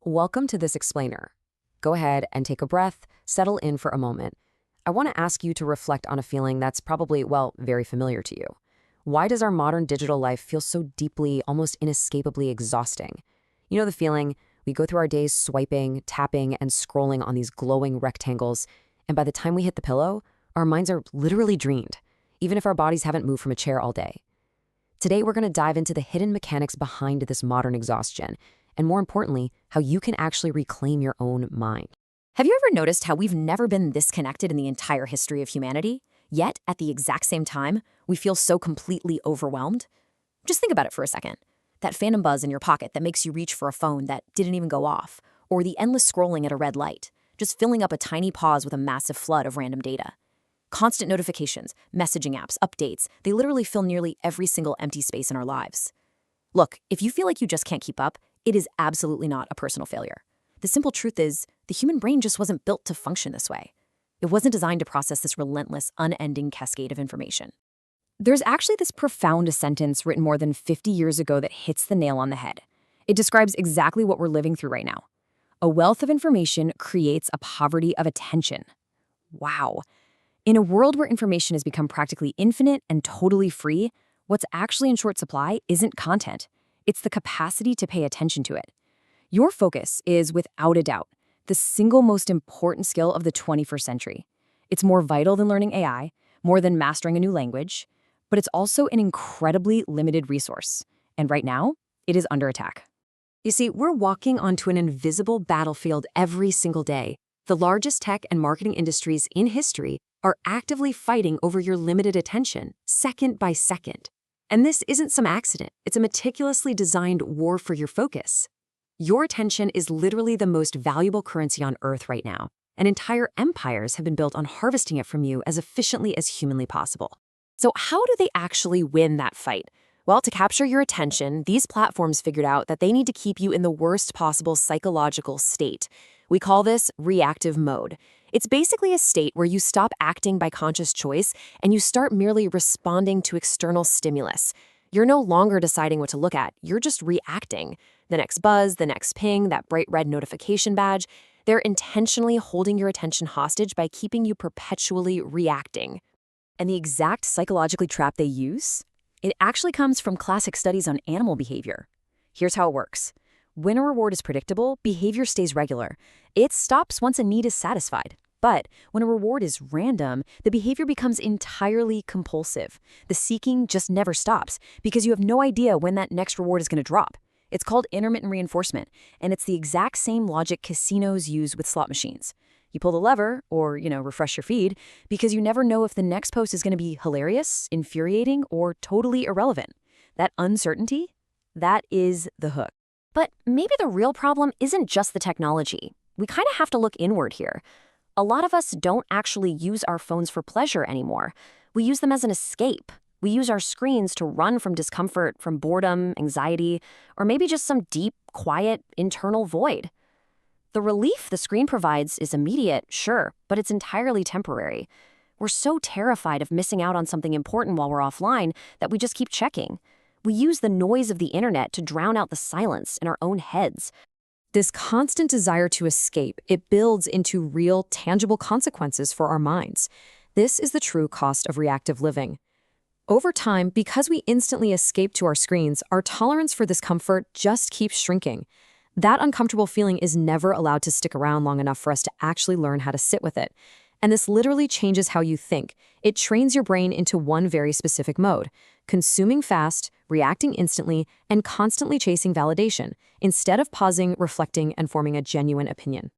Welcome to this explainer. Go ahead and take a breath, settle in for a moment. I want to ask you to reflect on a feeling that's probably, well, very familiar to you. Why does our modern digital life feel so deeply, almost inescapably exhausting? You know the feeling, we go through our days swiping, tapping, and scrolling on these glowing rectangles, and by the time we hit the pillow, our minds are literally drained, even if our bodies haven't moved from a chair all day. Today, we're going to dive into the hidden mechanics behind this modern exhaustion, and more importantly, how you can actually reclaim your own mind. Have you ever noticed how we've never been this connected in the entire history of humanity? Yet, at the exact same time, we feel so completely overwhelmed? Just think about it for a second. That phantom buzz in your pocket that makes you reach for a phone that didn't even go off, or the endless scrolling at a red light, just filling up a tiny pause with a massive flood of random data. Constant notifications, messaging apps, updates, they literally fill nearly every single empty space in our lives. Look, if you feel like you just can't keep up, it is absolutely not a personal failure. The simple truth is, the human brain just wasn't built to function this way. It wasn't designed to process this relentless, unending cascade of information. There's actually this profound sentence written more than 50 years ago that hits the nail on the head. It describes exactly what we're living through right now. A wealth of information creates a poverty of attention. Wow. In a world where information has become practically infinite and totally free, what's actually in short supply isn't content. It's the capacity to pay attention to it. Your focus is, without a doubt, the single most important skill of the 21st century. It's more vital than learning AI, more than mastering a new language, but it's also an incredibly limited resource. And right now, it is under attack. You see, we're walking onto an invisible battlefield every single day. The largest tech and marketing industries in history are actively fighting over your limited attention, second by second. And this isn't some accident. It's a meticulously designed war for your focus. Your attention is literally the most valuable currency on Earth right now, and entire empires have been built on harvesting it from you as efficiently as humanly possible. So how do they actually win that fight? Well, to capture your attention, these platforms figured out that they need to keep you in the worst possible psychological state. We call this reactive mode. It's basically a state where you stop acting by conscious choice and you start merely responding to external stimulus. You're no longer deciding what to look at, you're just reacting. The next buzz, the next ping, that bright red notification badge, they're intentionally holding your attention hostage by keeping you perpetually reacting. And the exact psychologically trap they use? It actually comes from classic studies on animal behavior. Here's how it works. When a reward is predictable, behavior stays regular. It stops once a need is satisfied. But when a reward is random, the behavior becomes entirely compulsive. The seeking just never stops because you have no idea when that next reward is going to drop. It's called intermittent reinforcement, and it's the exact same logic casinos use with slot machines. You pull the lever, or, refresh your feed, because you never know if the next post is going to be hilarious, infuriating, or totally irrelevant. That uncertainty, that is the hook. But maybe the real problem isn't just the technology. We kind of have to look inward here. A lot of us don't actually use our phones for pleasure anymore. We use them as an escape. We use our screens to run from discomfort, from boredom, anxiety, or maybe just some deep, quiet, internal void. The relief the screen provides is immediate, sure, but it's entirely temporary. We're so terrified of missing out on something important while we're offline that we just keep checking. We use the noise of the internet to drown out the silence in our own heads. This constant desire to escape, it builds into real, tangible consequences for our minds. This is the true cost of reactive living. Over time, because we instantly escape to our screens, our tolerance for discomfort just keeps shrinking. That uncomfortable feeling is never allowed to stick around long enough for us to actually learn how to sit with it. And this literally changes how you think. It trains your brain into one very specific mode: consuming fast, reacting instantly, and constantly chasing validation, instead of pausing, reflecting, and forming a genuine opinion.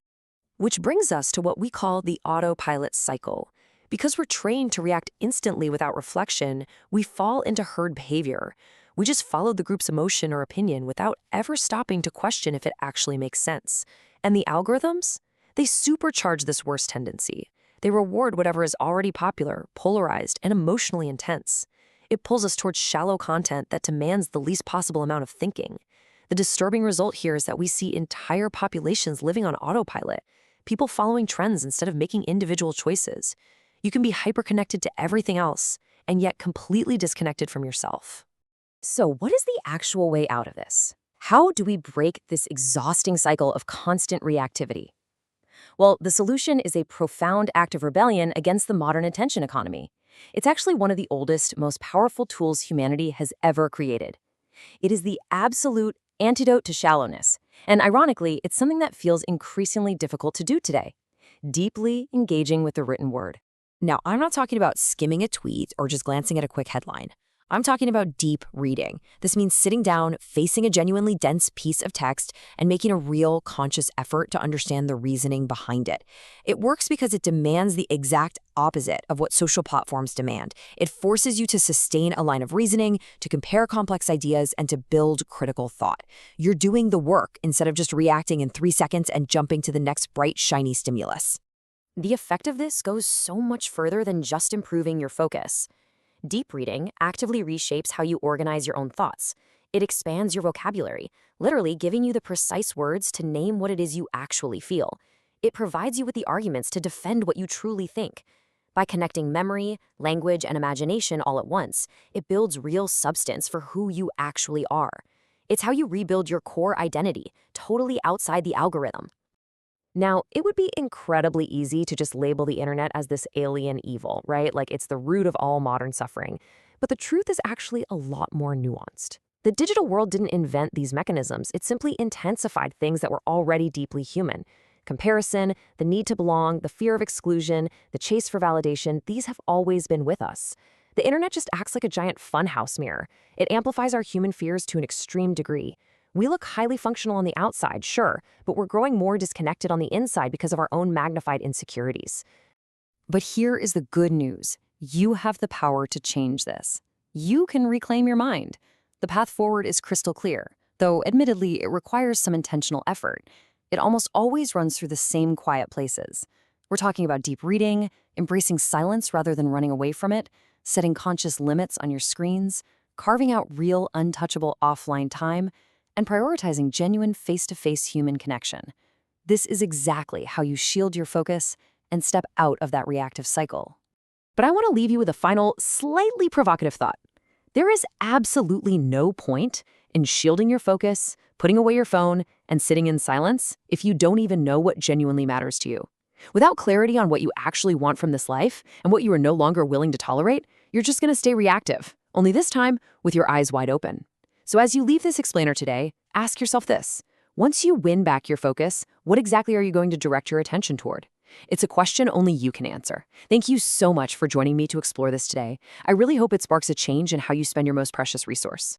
Which brings us to what we call the autopilot cycle. Because we're trained to react instantly without reflection, we fall into herd behavior. We just follow the group's emotion or opinion without ever stopping to question if it actually makes sense. And the algorithms? They supercharge this worst tendency. They reward whatever is already popular, polarized, and emotionally intense. It pulls us towards shallow content that demands the least possible amount of thinking. The disturbing result here is that we see entire populations living on autopilot, people following trends instead of making individual choices. You can be hyper-connected to everything else, and yet completely disconnected from yourself. So what is the actual way out of this? How do we break this exhausting cycle of constant reactivity? Well, the solution is a profound act of rebellion against the modern attention economy. It's actually one of the oldest, most powerful tools humanity has ever created. It is the absolute antidote to shallowness. And ironically, it's something that feels increasingly difficult to do today: deeply engaging with the written word. Now, I'm not talking about skimming a tweet or just glancing at a quick headline. I'm talking about deep reading. This means sitting down, facing a genuinely dense piece of text, and making a real conscious effort to understand the reasoning behind it. It works because it demands the exact opposite of what social platforms demand. It forces you to sustain a line of reasoning, to compare complex ideas, and to build critical thought. You're doing the work instead of just reacting in 3 seconds and jumping to the next bright, shiny stimulus. The effect of this goes so much further than just improving your focus. Deep reading actively reshapes how you organize your own thoughts. It expands your vocabulary, literally giving you the precise words to name what it is you actually feel. It provides you with the arguments to defend what you truly think. By connecting memory, language, and imagination all at once, it builds real substance for who you actually are. It's how you rebuild your core identity, totally outside the algorithm. Now, it would be incredibly easy to just label the internet as this alien evil, right? Like it's the root of all modern suffering. But the truth is actually a lot more nuanced. The digital world didn't invent these mechanisms. It simply intensified things that were already deeply human. Comparison, the need to belong, the fear of exclusion, the chase for validation, these have always been with us. The internet just acts like a giant funhouse mirror. It amplifies our human fears to an extreme degree. We look highly functional on the outside, sure, but we're growing more disconnected on the inside because of our own magnified insecurities. But here is the good news. You have the power to change this. You can reclaim your mind. The path forward is crystal clear, though admittedly it requires some intentional effort. It almost always runs through the same quiet places. We're talking about deep reading, embracing silence rather than running away from it, setting conscious limits on your screens, carving out real, untouchable offline time, and prioritizing genuine face-to-face human connection. This is exactly how you shield your focus and step out of that reactive cycle. But I want to leave you with a final, slightly provocative thought. There is absolutely no point in shielding your focus, putting away your phone, and sitting in silence if you don't even know what genuinely matters to you. Without clarity on what you actually want from this life and what you are no longer willing to tolerate, you're just going to stay reactive, only this time with your eyes wide open. So as you leave this explainer today, ask yourself this. Once you win back your focus, what exactly are you going to direct your attention toward? It's a question only you can answer. Thank you so much for joining me to explore this today. I really hope it sparks a change in how you spend your most precious resource.